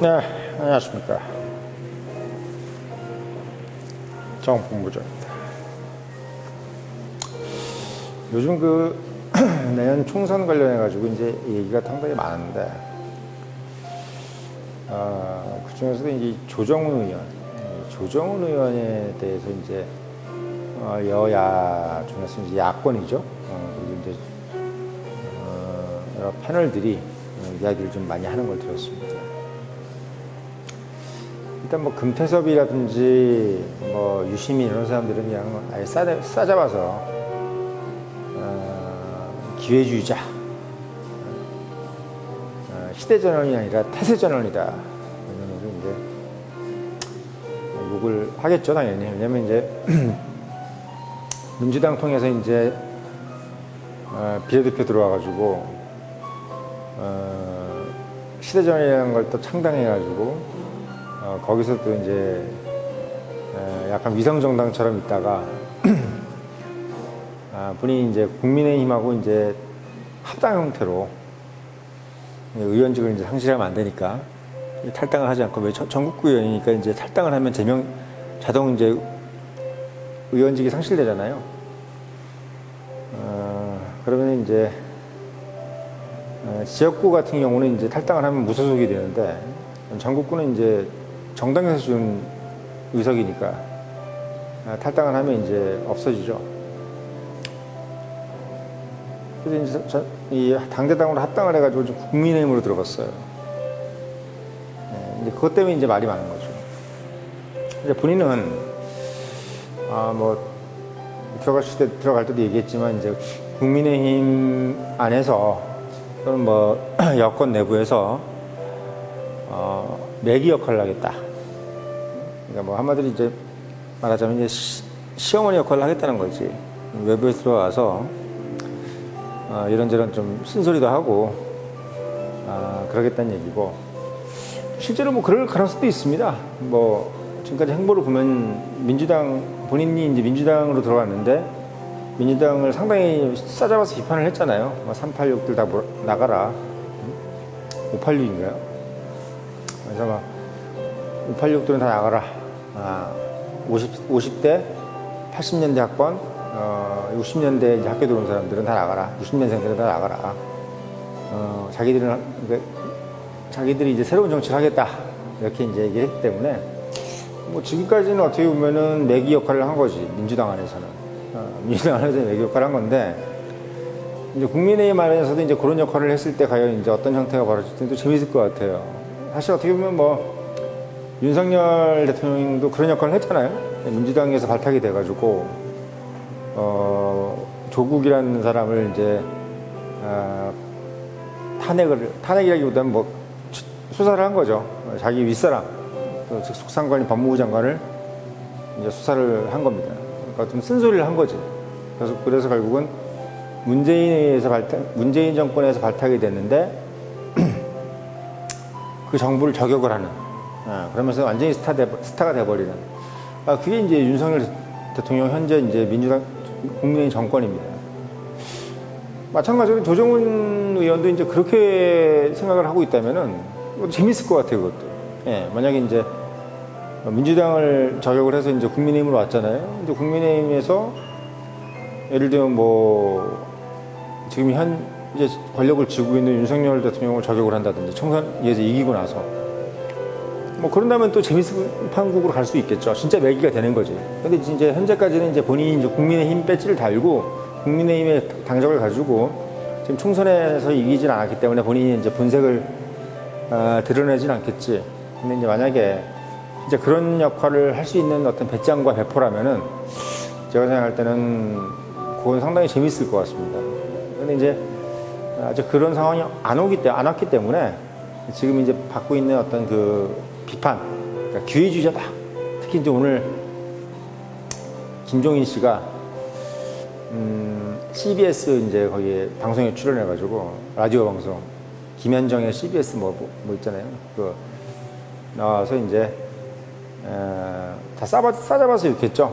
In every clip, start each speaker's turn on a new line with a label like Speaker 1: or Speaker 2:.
Speaker 1: 네, 안녕하십니까. 정봉부장입니다. 요즘 내년 총선 관련해가지고 이제 얘기가 상당히 많은데, 그 중에서도 이제 조정훈 의원에 대해서 이제, 여야 중에서 이제 야권이죠. 그리고 이제, 여러 패널들이 이야기를 좀 많이 하는 걸 들었습니다. 일단 뭐 금태섭이라든지 뭐 유시민 이런 사람들은 그냥 아예 싸잡아서 기회주의자, 시대전환이 아니라 태세전환이다 이런 이제 욕을 하겠죠 당연히. 왜냐면 이제 민주당 통해서 이제 비례대표 들어와가지고 시대전환이라는 걸 또 창당해가지고 거기서 또 이제 약간 위성정당처럼 있다가 본인이 이제 국민의힘하고 이제 합당 형태로 의원직을 이제 상실하면 안 되니까 탈당을 하지 않고, 왜 전국구 의원이니까 이제 탈당을 하면 자동 이제 의원직이 상실되잖아요. 그러면 이제 지역구 같은 경우는 이제 탈당을 하면 무소속이 되는데, 전국구는 이제 정당에서 준 의석이니까 탈당을 하면 이제 없어지죠. 그래서 이제 이 당대당으로 합당을 해가지고 좀 국민의힘으로 들어갔어요. 이제 그것 때문에 이제 말이 많은 거죠. 이제 본인은 뭐 들어갈 때도 얘기했지만, 이제 국민의힘 안에서 또는 뭐 여권 내부에서 매기 역할을 하겠다. 그러니까 뭐 한마디로 이제 말하자면 이제 시어머니 역할을 하겠다는 거지. 외부에 들어와서 이런저런 좀 쓴소리도 하고 그러겠다는 얘기고, 실제로 뭐 그럴 가능성도 있습니다. 뭐 지금까지 행보를 보면 본인이 이제 민주당으로 들어갔는데 민주당을 상당히 싸잡아서 비판을 했잖아요. 386들 다 나가라. 586인가요? 그래서 막 586들은 다 나가라. 50대, 80년대 학번, 60년대 이제 학교 들어온 사람들은 다 나가라. 60년생들은 다 나가라. 자기들이 이제 새로운 정치를 하겠다. 이렇게 이제 얘기했기 때문에, 뭐 지금까지는 어떻게 보면은 매기 역할을 한 거지. 민주당 안에서는. 민주당 안에서 매기 역할을 한 건데, 이제 국민의힘 안에서도 이제 그런 역할을 했을 때 과연 이제 어떤 형태가 벌어질지도 재밌을 것 같아요. 사실 어떻게 보면 뭐 윤석열 대통령도 그런 역할을 했잖아요. 민주당에서 발탁이 돼가지고 조국이라는 사람을 이제 탄핵이라기보다는 뭐 수사를 한 거죠. 자기 윗사람, 즉 속상관이 법무부 장관을 이제 수사를 한 겁니다. 그러니까 좀 쓴소리를 한 거지. 그래서 결국은 문재인 정권에서 발탁이 됐는데 그 정부를 저격을 하는, 그러면서 완전히 스타가 돼버리는, 그게 이제 윤석열 대통령 현재 이제 국민의힘 정권입니다. 마찬가지로 조정훈 의원도 이제 그렇게 생각을 하고 있다면은 재밌을 것 같아요, 그것도. 만약에 이제 민주당을 저격을 해서 이제 국민의힘으로 왔잖아요. 근데 국민의힘에서 예를 들면 뭐 지금 현재 권력을 쥐고 있는 윤석열 대통령을 저격을 한다든지, 총선에서 이기고 나서 뭐 그런다면 또 재밌는 판국으로 갈 수 있겠죠. 진짜 매기가 되는 거지. 근데 이제 현재까지는 이제 본인이 이제 국민의힘 배지를 달고 국민의힘의 당적을 가지고 지금 총선에서 이기진 않았기 때문에 본인이 이제 본색을 드러내진 않겠지. 근데 이제 만약에 진짜 그런 역할을 할 수 있는 어떤 배짱과 배포라면은 제가 생각할 때는 그건 상당히 재밌을 것 같습니다. 근데 이제 아직 그런 상황이 안 왔기 때문에 지금 이제 받고 있는 어떤 그 비판, 그러니까 기회주의자다. 특히 이제 오늘 김종인 씨가 CBS 이제 거기에 방송에 출연해가지고, 라디오 방송, 김현정의 CBS 뭐 있잖아요. 그 나와서 이제 다 싸잡아서 이렇겠죠.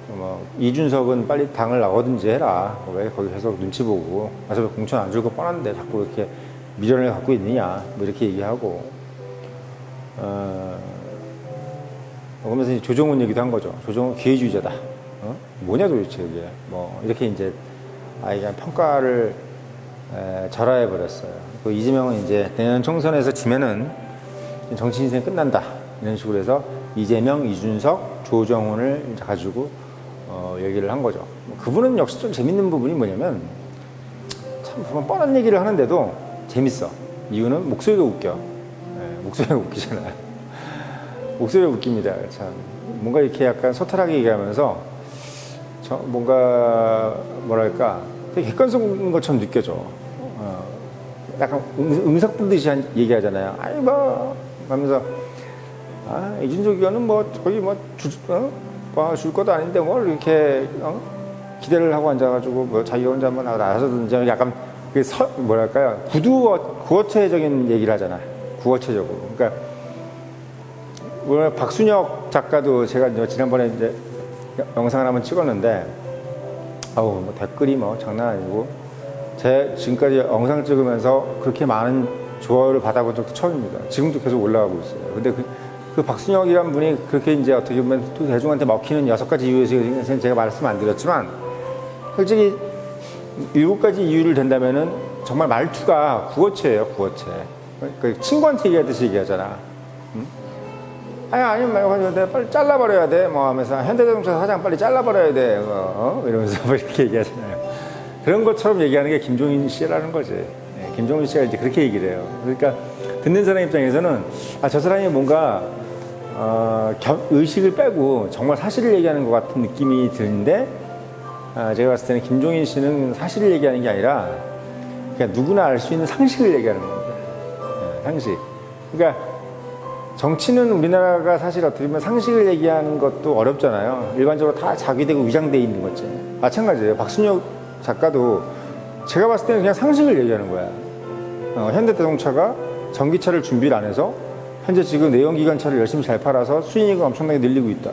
Speaker 1: 뭐 이준석은 빨리 당을 나가든지 해라. 왜 거기 계속 눈치 보고 어차피 공천 안 줄 거 뻔한데 자꾸 이렇게 미련을 갖고 있느냐. 뭐 이렇게 얘기하고, 그러면서 이제 조정훈 얘기도 한 거죠. 조정훈 기회주의자다. 뭐냐 도대체 이게 뭐 이렇게 이제 아이가 평가를 절하해 버렸어요. 그 이재명은 이제 내년 총선에서 지면은 정치 인생 끝난다 이런 식으로 해서 이재명, 이준석, 조정훈을 이제 가지고 얘기를 한 거죠. 그분은 역시 좀 재밌는 부분이 뭐냐면 참 보면 뻔한 얘기를 하는데도 재밌어. 이유는 목소리가 웃겨. 목소리가 웃기잖아요. 목소리가 웃깁니다. 참 뭔가 이렇게 약간 소탈하게 얘기하면서 뭔가 뭐랄까 되게 객관적인 것처럼 느껴져. 약간 음석 불듯이 얘기하잖아요. 아이 뭐 하면서 이준석 의원은 뭐 거의 줄 것도 아닌데 뭘 이렇게 기대를 하고 앉아가지고 뭐 자기 혼자 한번 나서든지 약간 뭐랄까요 구어체적인 얘기를 하잖아요. 구어체적으로. 그러니까 오늘 박순혁 작가도 제가 지난번에 이제 영상을 한번 찍었는데 뭐 댓글이 뭐 장난 아니고 제 지금까지 영상 찍으면서 그렇게 많은 좋아요를 받아본 적도 처음입니다. 지금도 계속 올라가고 있어요. 근데 그 박순혁이란 분이 그렇게 이제 어떻게 보면 또 대중한테 먹히는 6가지 이유에서 제가 말씀 안 드렸지만 솔직히 7가지 이유를 댄다면은 정말 말투가 구어체예요, 구어체. 그 친구한테 얘기하듯이 얘기하잖아. 아니 말고 빨리 잘라버려야 돼 뭐 하면서 현대자동차 사장 빨리 잘라버려야 돼 이러면서 뭐 이렇게 얘기하잖아요. 그런 것처럼 얘기하는 게 김종인 씨라는 거지. 김종인 씨가 이제 그렇게 얘기를 해요. 그러니까 듣는 사람 입장에서는 저 사람이 뭔가 의식을 빼고 정말 사실을 얘기하는 것 같은 느낌이 드는데 제가 봤을 때는 김종인 씨는 사실을 얘기하는 게 아니라 그냥 누구나 알 수 있는 상식을 얘기하는 겁니다. 상식. 그러니까 정치는 우리나라가 사실 어떻게 보면 상식을 얘기하는 것도 어렵잖아요. 일반적으로 다 자기되고 위장돼 있는 거지. 마찬가지예요. 박순혁 작가도 제가 봤을 때는 그냥 상식을 얘기하는 거야. 현대자동차가 전기차를 준비를 안 해서 현재 지금 내연기관차를 열심히 잘 팔아서 수익이 엄청나게 늘리고 있다.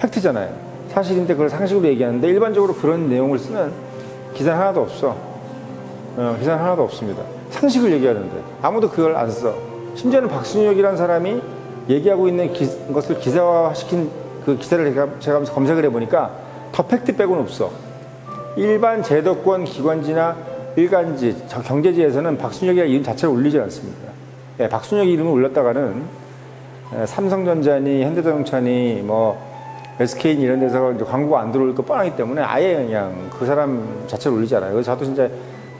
Speaker 1: 팩트잖아요. 사실인데 그걸 상식으로 얘기하는데 일반적으로 그런 내용을 쓰는 기사는 하나도 없어. 기사는 하나도 없습니다. 상식을 얘기하는데 아무도 그걸 안 써. 심지어는 박순혁이라는 사람이 얘기하고 있는 것을 기사화시킨 그 기사를 제가 하면서 검색을 해보니까 더 팩트 빼고는 없어. 일반 제도권 기관지나 일간지, 경제지에서는 박순혁이라는 이름 자체를 올리지 않습니다. 박순혁 이름을 올렸다가는 삼성전자니 현대자동차니 뭐 SK니 이런 데서 이제 광고가 안 들어올 거 뻔하기 때문에 아예 그냥 그 사람 자체를 올리지 않아요. 그래서 저도 진짜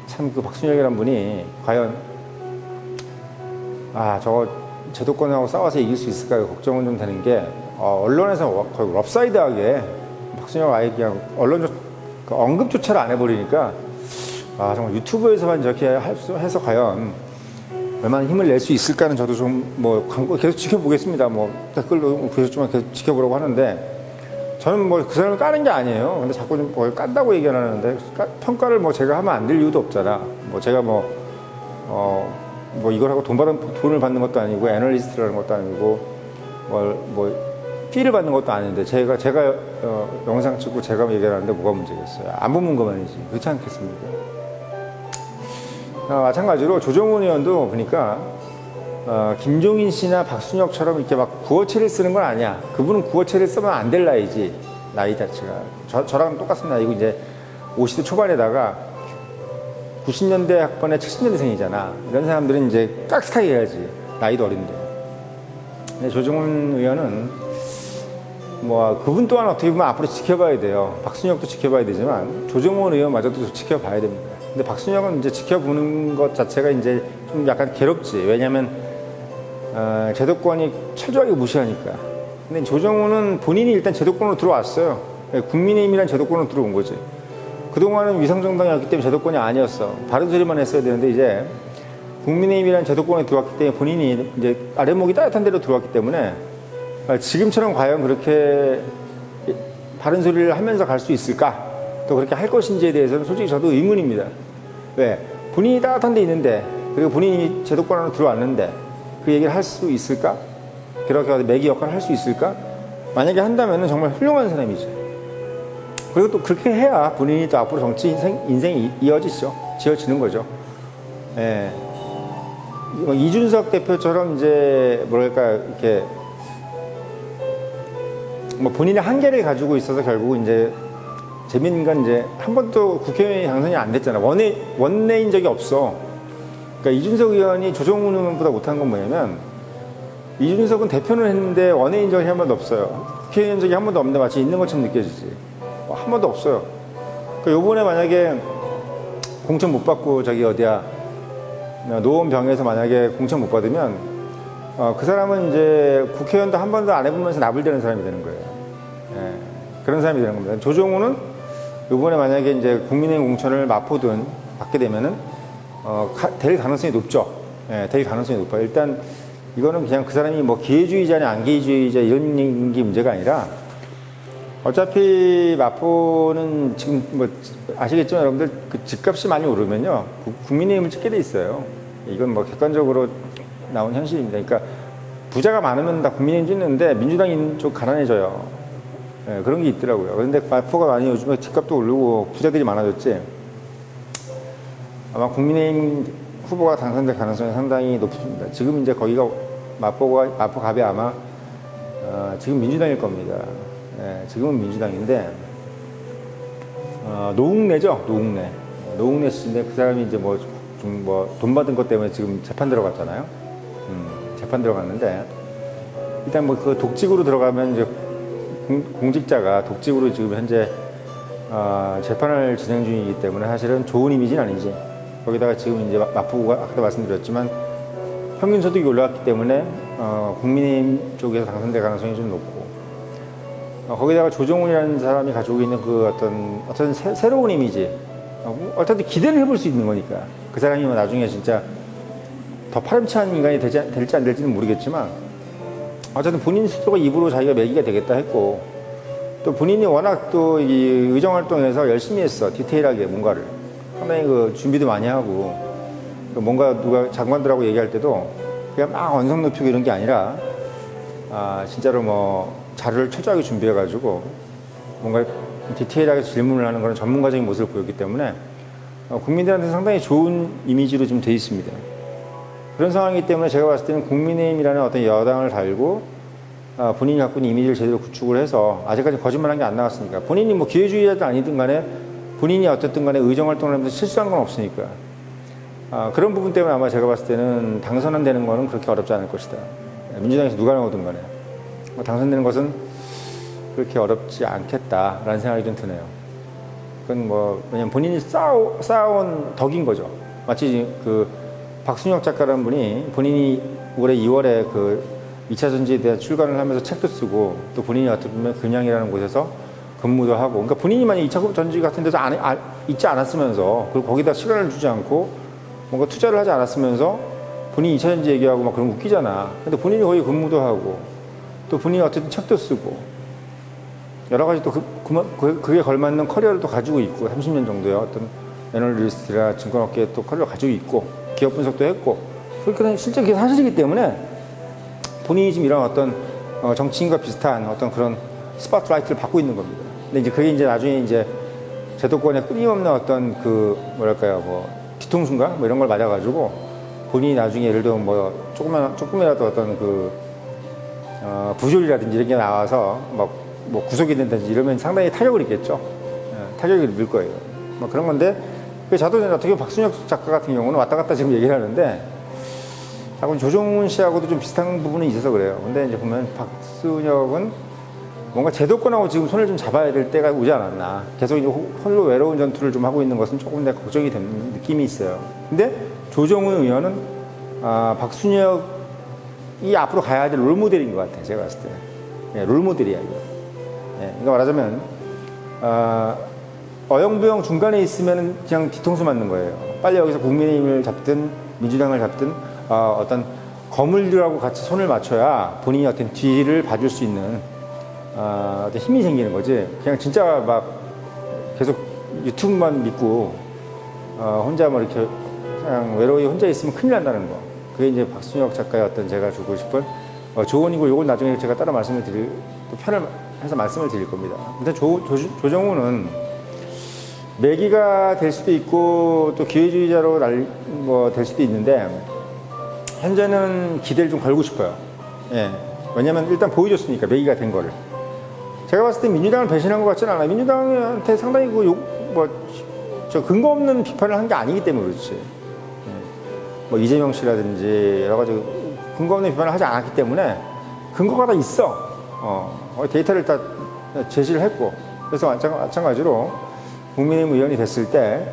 Speaker 1: 참 그 박순혁이라는 분이 과연 저거 제도권하고 싸워서 이길 수 있을까 걱정은 좀 되는 게 언론에서 거의 럽사이드하게 박순혁 아예 그냥 언론 언급조차를 안 해버리니까 정말 유튜브에서만 저렇게 해서 과연 얼마나 힘을 낼 수 있을까는 저도 좀 뭐 광고 계속 지켜보겠습니다. 뭐 댓글도 계속 지켜보라고 하는데 저는 뭐 그 사람을 까는 게 아니에요. 근데 자꾸 좀 뭘 깐다고 얘기는 하는데 평가를 뭐 제가 하면 안 될 이유도 없잖아. 뭐 제가 뭐 이걸 하고 돈을 받는 것도 아니고 애널리스트라는 것도 아니고 피를 받는 것도 아닌데 제가 영상 찍고 제가 얘기하는데 뭐가 문제겠어요? 안 보는 것만이지. 그렇지 않겠습니까? 마찬가지로 조정훈 의원도 보니까 김종인 씨나 박순혁처럼 이렇게 막 구어체를 쓰는 건 아니야. 그분은 구어체를 쓰면 안 될 나이지. 나이 자체가 저랑 똑같은 나이고 이제 50대 초반에다가 90년대 학번에 70년대생이잖아. 이런 사람들은 이제 깍스타게 해야지. 나이도 어린데. 근데 조정훈 의원은 그분 또한 어떻게 보면 앞으로 지켜봐야 돼요. 박순혁도 지켜봐야 되지만 조정훈 의원마저도 지켜봐야 됩니다. 근데 박순혁은 이제 지켜보는 것 자체가 이제 좀 약간 괴롭지. 왜냐면 제도권이 철저하게 무시하니까. 근데 조정훈은 본인이 일단 제도권으로 들어왔어요. 국민의힘이란 제도권으로 들어온 거지. 그동안은 위성정당이었기 때문에 제도권이 아니었어. 바른 소리만 했어야 되는데 이제 국민의힘이라는 제도권에 들어왔기 때문에 본인이 이제 아랫목이 따뜻한 데로 들어왔기 때문에 지금처럼 과연 그렇게 바른 소리를 하면서 갈 수 있을까? 또 그렇게 할 것인지에 대해서는 솔직히 저도 의문입니다. 왜? 본인이 따뜻한 데 있는데 그리고 본인이 제도권 안으로 들어왔는데 그 얘기를 할 수 있을까? 그렇게 매기 역할을 할 수 있을까? 만약에 한다면 정말 훌륭한 사람이죠. 그리고 또 그렇게 해야 본인이 또 앞으로 정치 인생이 이어지죠. 지어지는 거죠. 이준석 대표처럼 이제 뭐랄까 이렇게 뭐 본인의 한계를 가지고 있어서 결국 이제 재밌는 건 이제 한 번도 국회의원이 당선이 안 됐잖아. 원내인 적이 없어. 그러니까 이준석 의원이 조정훈 의원보다 못한 건 뭐냐면 이준석은 대표는 했는데 원내인 적이 한 번도 없어요. 국회의원 적이 한 번도 없는데 마치 있는 것처럼 느껴지지. 한 번도 없어요. 그러니까 요번에 만약에 공천 못 받고 저기 어디야 노원병에서 만약에 공천 못 받으면 그 사람은 이제 국회의원도 한 번도 안 해보면서 나불대는 사람이 되는 거예요. 예, 그런 사람이 되는 겁니다. 조정훈은 이번에 만약에 이제 국민의힘 공천을 마포든 받게 되면은 될 가능성이 높죠. 예, 될 가능성이 높아요. 일단 이거는 그냥 그 사람이 뭐 기회주의자냐 안 기회주의자 이런 게 문제가 아니라 어차피 마포는 지금 뭐 아시겠지만 여러분들 그 집값이 많이 오르면요 국민의힘을 찍게 돼 있어요. 이건 뭐 객관적으로 나온 현실입니다. 그러니까 부자가 많으면 다 국민의힘 찍는데 민주당이 좀 가난해져요. 네, 그런 게 있더라고요. 그런데 마포가 많이 요즘에 집값도 오르고 부자들이 많아졌지. 아마 국민의힘 후보가 당선될 가능성이 상당히 높습니다. 지금 이제 거기가 마포갑이 아마 지금 민주당일 겁니다. 네, 지금은 민주당인데 노웅래죠, 노웅래. 노웅래 씨인데 그 사람이 이제 뭐 좀 뭐 돈 받은 것 때문에 지금 재판 들어갔잖아요. 재판 들어갔는데 일단 뭐 그 독직으로 들어가면 이제 공직자가 독직으로 지금 현재 재판을 진행 중이기 때문에 사실은 좋은 이미지는 아니지. 거기다가 지금 이제 마포구가 아까도 말씀드렸지만 평균 소득이 올라갔기 때문에 국민의힘 쪽에서 당선될 가능성이 좀 높고 거기다가 조정훈이라는 사람이 가지고 있는 그 어떤 새로운 이미지 어쨌든 기대를 해볼 수 있는 거니까 그 사람이 나중에 진짜 더 파렴치한 인간이 될지 안 될지는 모르겠지만 어쨌든 본인 스스로가 입으로 자기가 매기가 되겠다 했고 또 본인이 워낙 또 이 의정활동에서 열심히 했어. 디테일하게 뭔가를 상당히 그 준비도 많이 하고 뭔가 누가 장관들하고 얘기할 때도 그냥 막 언성 높이고 이런 게 아니라 진짜로 뭐 자료를 철저하게 준비해가지고 뭔가 디테일하게 질문을 하는 그런 전문가적인 모습을 보였기 때문에 국민들한테 상당히 좋은 이미지로 좀 돼 있습니다. 그런 상황이기 때문에 제가 봤을 때는 국민의힘이라는 어떤 여당을 달고 본인이 갖고 있는 이미지를 제대로 구축을 해서 아직까지 거짓말한 게 안 나왔으니까 본인이 뭐 기회주의자든 아니든 간에 본인이 어쨌든 간에 의정활동을 하면서 실수한 건 없으니까 그런 부분 때문에 아마 제가 봤을 때는 당선되는 거는 그렇게 어렵지 않을 것이다. 민주당에서 누가 나오든 간에 당선되는 것은 그렇게 어렵지 않겠다라는 생각이 좀 드네요. 그건 뭐 왜냐면 본인이 쌓아온 덕인 거죠. 마치 그 박순혁 작가라는 분이 본인이 올해 2월에 그 2차 전지에 대한 출간을 하면서 책도 쓰고 또 본인이 어떻게 보면 금양이라는 곳에서 근무도 하고 그러니까 본인이 만약 2차 전지 같은 데서 있지 않았으면서 그리고 거기다 시간을 주지 않고 뭔가 투자를 하지 않았으면서 본인이 2차 전지 얘기하고 막 그런 거 웃기잖아. 근데 본인이 거기 근무도 하고 또 본인이 어쨌든 책도 쓰고 여러 가지 또 그게 걸맞는 커리어를 또 가지고 있고 30년 정도의 어떤 애널리스트나 증권업계에 또 커리어를 가지고 있고 기업 분석도 했고 그러니까 실제 그게 사실이기 때문에 본인이 지금 이런 어떤 정치인과 비슷한 어떤 그런 스포트라이트를 받고 있는 겁니다. 근데 이제 그게 이제 나중에 이제 제도권의 끊임없는 어떤 그 뭐랄까요 뭐 뒤통수인가 뭐 이런 걸 맞아가지고 본인이 나중에 예를 들면 뭐 조금이라도 어떤 그 부조리라든지 이런 게 나와서 뭐 구속이 된다든지 이러면 상당히 타격을 입겠죠. 타격을 입을 거예요. 뭐 그런 건데 저도 어떻게 보면 박순혁 작가 같은 경우는 왔다 갔다 지금 얘기를 하는데 자꾸 조정훈 씨하고도 좀 비슷한 부분이 있어서 그래요. 근데 이제 보면 박순혁은 뭔가 제도권하고 지금 손을 좀 잡아야 될 때가 오지 않았나. 계속 이제 홀로 외로운 전투를 좀 하고 있는 것은 조금 내 걱정이 되는 느낌이 있어요. 근데 조정훈 의원은 박순혁이 앞으로 가야 될 롤모델인 것 같아요. 제가 봤을 때. 네, 롤모델이야 이거. 네, 그러니까 말하자면 어영부영 중간에 있으면 그냥 뒤통수 맞는 거예요. 빨리 여기서 국민의힘을 잡든 민주당을 잡든 어떤 거물들하고 같이 손을 맞춰야 본인이 어떤 뒤를 봐줄 수 있는 어떤 힘이 생기는 거지. 그냥 진짜 막 계속 유튜브만 믿고 혼자 뭐 이렇게 그냥 외로이 혼자 있으면 큰일 난다는 거. 그게 이제 박순혁 작가의 어떤 제가 주고 싶은 조언이고 이걸 나중에 제가 따로 말씀을 드릴 또 편을 해서 말씀을 드릴 겁니다. 근데 조정훈은 매기가 될 수도 있고 또 기회주의자로 될 수도 있는데 현재는 기대를 좀 걸고 싶어요. 예. 왜냐면 일단 보여줬으니까 매기가 된 거를. 제가 봤을 때 민주당을 배신한 것 같지는 않아요. 민주당한테 상당히 저 근거 없는 비판을 한 게 아니기 때문에 그렇지. 예. 뭐 이재명 씨라든지 여러 가지 근거 없는 비판을 하지 않았기 때문에 근거가 다 있어. 데이터를 다 제시를 했고. 그래서 마찬가지로 국민의힘 의원이 됐을 때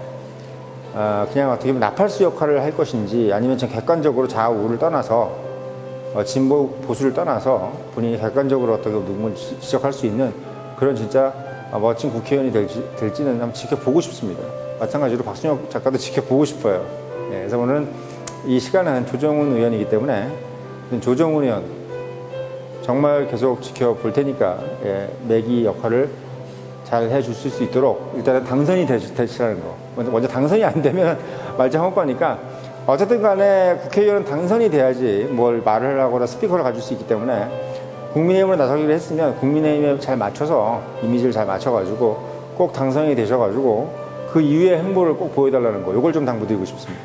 Speaker 1: 그냥 어떻게 보면 나팔수 역할을 할 것인지 아니면 좀 객관적으로 좌우를 떠나서 진보 보수를 떠나서 본인이 객관적으로 어떻게 누군가 지적할 수 있는 그런 진짜 멋진 국회의원이 될지는 한번 지켜보고 싶습니다. 마찬가지로 박순혁 작가도 지켜보고 싶어요. 예, 그래서 오늘은 이 시간은 조정훈 의원이기 때문에 조정훈 의원 정말 계속 지켜볼 테니까 매기 역할을 잘 해줄 수 있도록 일단은 당선이 되시라는 거. 먼저 당선이 안 되면 말짱 헛거니까 어쨌든 간에 국회의원은 당선이 돼야지 뭘 말을 하거나 스피커를 가질 수 있기 때문에 국민의힘으로 나서기로 했으면 국민의힘에 잘 맞춰서 이미지를 잘 맞춰가지고 꼭 당선이 되셔가지고 그 이후의 행보를 꼭 보여달라는 거. 이걸 좀 당부드리고 싶습니다.